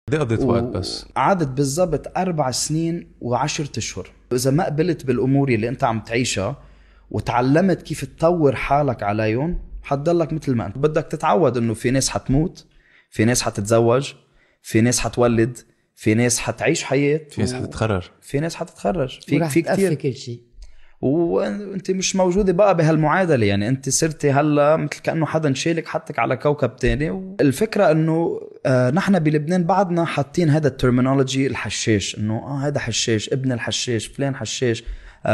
دي قضيت وقت بس قعدت بالضبط 4 سنين و10 أشهر. إذا ما قبلت بالأمور اللي أنت عم تعيشها وتعلمت كيف تطور حالك عليهم حتضلك مثل ما أنت. بدك تتعود إنه في ناس حتموت، في ناس حتتزوج، في ناس حتولد، في ناس حتعيش حياة، في ناس حتتخرج، في ناس حتتخرج، في كتير كل شيء، وانت مش موجودة بقى بهالمعادلة. يعني انت صرتي هلا مثل كأنه حدا شيلك حطك على كوكب تاني. الفكرة انه نحن بلبنان بعدنا حاطين هذا الترمينولوجي الحشاش، انه هذا حشاش، ابن الحشاش، فلان حشاش،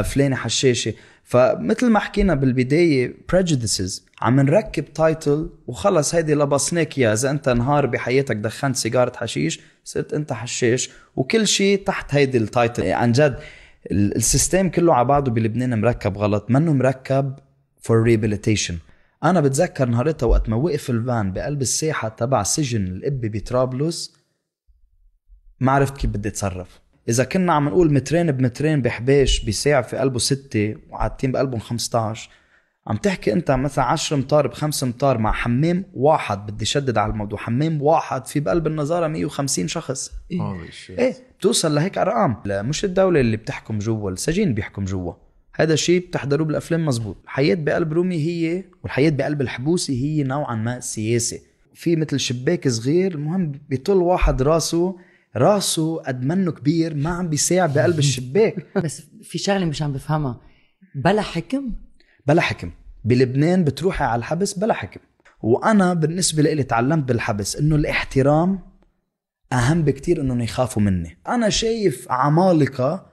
فلانة حشاشة. فمثل ما حكينا بالبداية prejudices، عم نركب تايتل وخلص هيدي لبسناك يا إذا أنت نهار بحياتك دخنت سيجارة حشيش صرت أنت حشاش، وكل شيء تحت هيدي التايتل. عن جد السيستم كله على بعضه بلبنان مركب غلط، منه مركب for rehabilitation. أنا بتذكر نهارتها وقت ما وقف الفان بقلب الساحة تبع سجن الإبي بطرابلس ما عرفت كيف بدي اتصرف. إذا كنا عم نقول مترين بمترين بحباش بساع في قلبه 6 وعادتين بقلبهم 15، عم تحكي أنت مثلا 10 امتار ب5 امتار مع حمام واحد. بدي شدد على الموضوع، حمام واحد في بقلب النظارة 150 شخص. إيه بتوصل لهيك أرقام. لا مش الدولة اللي بتحكم جوا، السجين بيحكم جوا. هذا الشيء بتحضروه بالأفلام مزبوط. الحياة بقلب رومي هي والحياة بقلب الحبوسي هي نوعا ما سياسة. في مثل شباك صغير، المهم بيطل واحد راسه قد منه كبير ما عم بيساع بقلب الشباك. بس في شغلة مش عم بفهمها، بلا حكم بلبنان بتروحي على الحبس بلا حكم. وأنا بالنسبة لي تعلمت بالحبس إنه الاحترام أهم بكتير إنه يخافوا مني. أنا شايف عمالقة،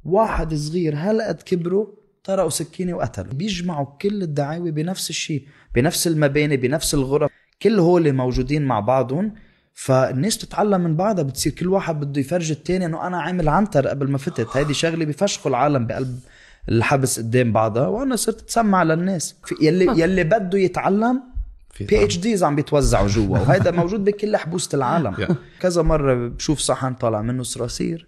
واحد صغير هلقد كبره طرقوا سكينة وقتلوا، بيجمعوا كل الدعاوي بنفس الشيء، بنفس المباني، بنفس الغرف، كل هول موجودين مع بعضهم. فالناس تتعلم من بعضها، بتصير كل واحد بده يفرج التاني انه انا عامل عنتر قبل ما فتت. هيدي شغله بفشخوا العالم بقلب الحبس قدام بعضها. وانا صرت تسمع للناس يلي بده يتعلم PhDs عم بيتوزعوا جوا، وهذا موجود بكل حبوسة العالم. كذا مرة بشوف صحن طالع منه صراصير،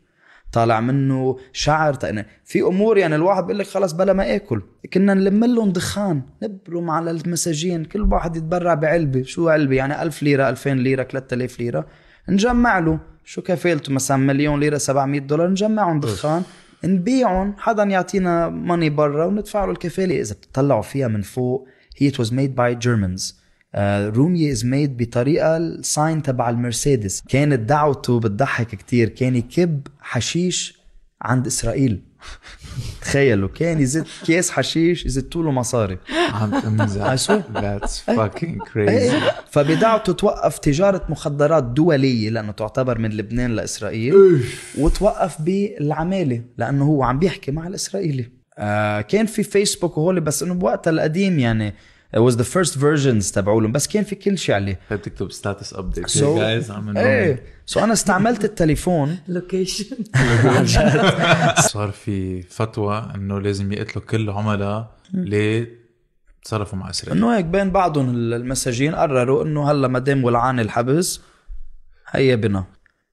طالع منه شعر، في امور يعني الواحد بيقول لك خلص بلا ما اكل. كنا نلم لهم دخان نبرم على المساجين، كل واحد يتبرع بعلبه. شو علبه يعني 1000 ليرة 2000 ليرة 3000 ليرة، نجمع له شو كفالته مثلا $1,000,000 $700، نجمعهم دخان نبيعهم، حدا يعطينا ماني برا وندفع له الكفالة. اذا بتطلعوا فيها من فوق هي it was made by Germans. رومية is made بطريقة الساين تبع المرسيدس. كانت دعوته بتضحك كتير، كان يكب حشيش عند إسرائيل. تخيلوا كان يزد كيس حشيش يزد له مصاري. عم تمزح. That's fucking crazy. فبدعوته توقف تجارة مخدرات دولية لأنه تعتبر من لبنان لإسرائيل، وتوقف بالعمالة لأنه هو عم بيحكي مع الإسرائيلي. كان في فيسبوك وهولي، بس إنه بوقتها القديم يعني it was the first versions تبعولهم، بس كان في كل شيء عليه. بتكتب status update guys عم أنا استعملت التليفون لوكيشن. صار في فتوى انه لازم يقتلوا كل عملاء اللي تصرفوا مع إسرائيل. انه هيك بين بعضهم المساجين قرروا انه هلا مدام ولعان الحبس هيا بنا.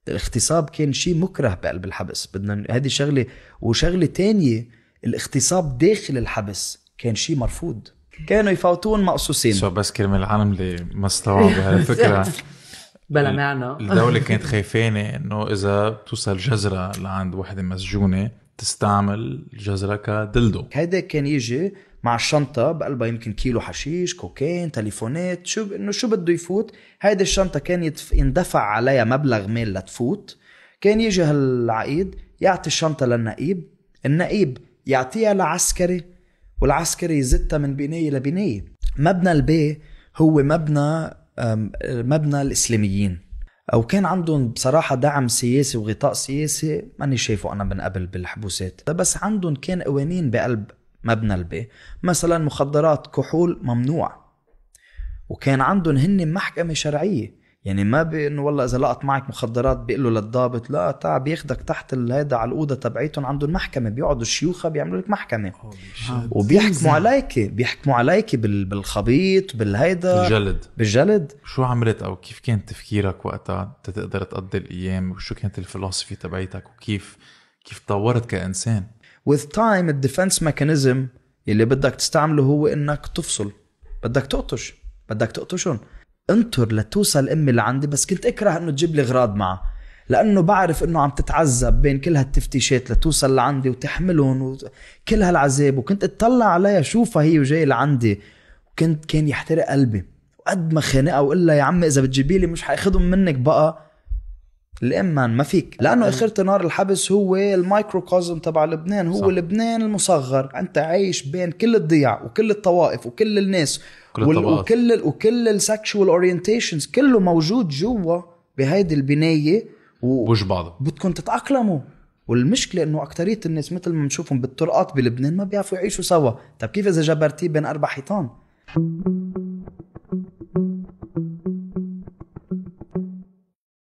الاغتصاب كان شيء مكره بقلب الحبس، بدنا هذه شغله. وشغله تانية، الاغتصاب داخل الحبس كان شيء مرفوض، كانوا يفوتون مقصوصين. شو بس كلمة العالم اللي ما استوعبوا هالفكرة. بلا معنى. الدولة كانت خايفانة انه اذا توصل جزرة لعند واحدة مسجونة تستعمل الجزرة كدلدو. هيدا كان يجي مع الشنطة بقلبها يمكن كيلو حشيش، كوكين، تليفونات، شو بده يفوت. هيدا الشنطة كان يندفع عليها مبلغ مال لتفوت. كان يجي هالعقيد يعطي الشنطة للنقيب، النقيب يعطيها لعسكري، والعسكري يزتها من بناية لبناية. مبنى البي هو مبنى الإسلاميين، أو كان عندهم بصراحة دعم سياسي وغطاء سياسي ماني شايفه أنا من قبل بالحبوسات. بس عندهم كان قوانين بقلب مبنى البي، مثلا مخدرات كحول ممنوع، وكان عندهم هن محكمة شرعية. يعني ما بأنه والله إذا لقط معك مخدرات بيقولوا للضابط لا تعال بياخدك تحت هيدا على الأوضة تبعيتهم. عندهم محكمة، بيقعدوا الشيوخة بيعملوا لك محكمة وبيحكموا عليك بالخبيط بالهيدا بالجلد. شو عملت أو كيف كان تفكيرك وقتها تقدر تقضي الأيام، وشو كانت الفلسفة تبعيتك، وكيف تطورت كإنسان؟ with time الديفنس ميكانيزم اللي بدك تستعمله هو إنك تفصل. بدك تقطشهم انطر لتوصل امي لعندي، بس كنت اكره انه تجيب لي غراض معه. لأنه بعرف إنه عم تتعذب بين كل هالتفتيشات لتوصل لعندي وتحملهم كل هالعذاب، وكنت اتطلع عليها شوفها هي وجاي لعندي، كان يحترق قلبي وقد ما خانقها وقلها يا عمي إذا بتجيبي لي مش حاخدهم منك بقى. الإمان ما فيك، لأنه آخرة نار الحبس هو المايكروكوزم تبع لبنان، هو صح. لبنان المصغر، أنت عايش بين كل الضياع وكل الطوائف وكل الناس وكل السكشوال اورينتيشنز، كله موجود جوا بهيدي البناية وش بعضه بدكم تتأقلموا. والمشكلة إنه أكترية الناس مثل ما نشوفهم بالطرقات بلبنان ما بيعرفوا يعيشوا سوا. طب كيف إذا جبرتيه بين 4 حيطان؟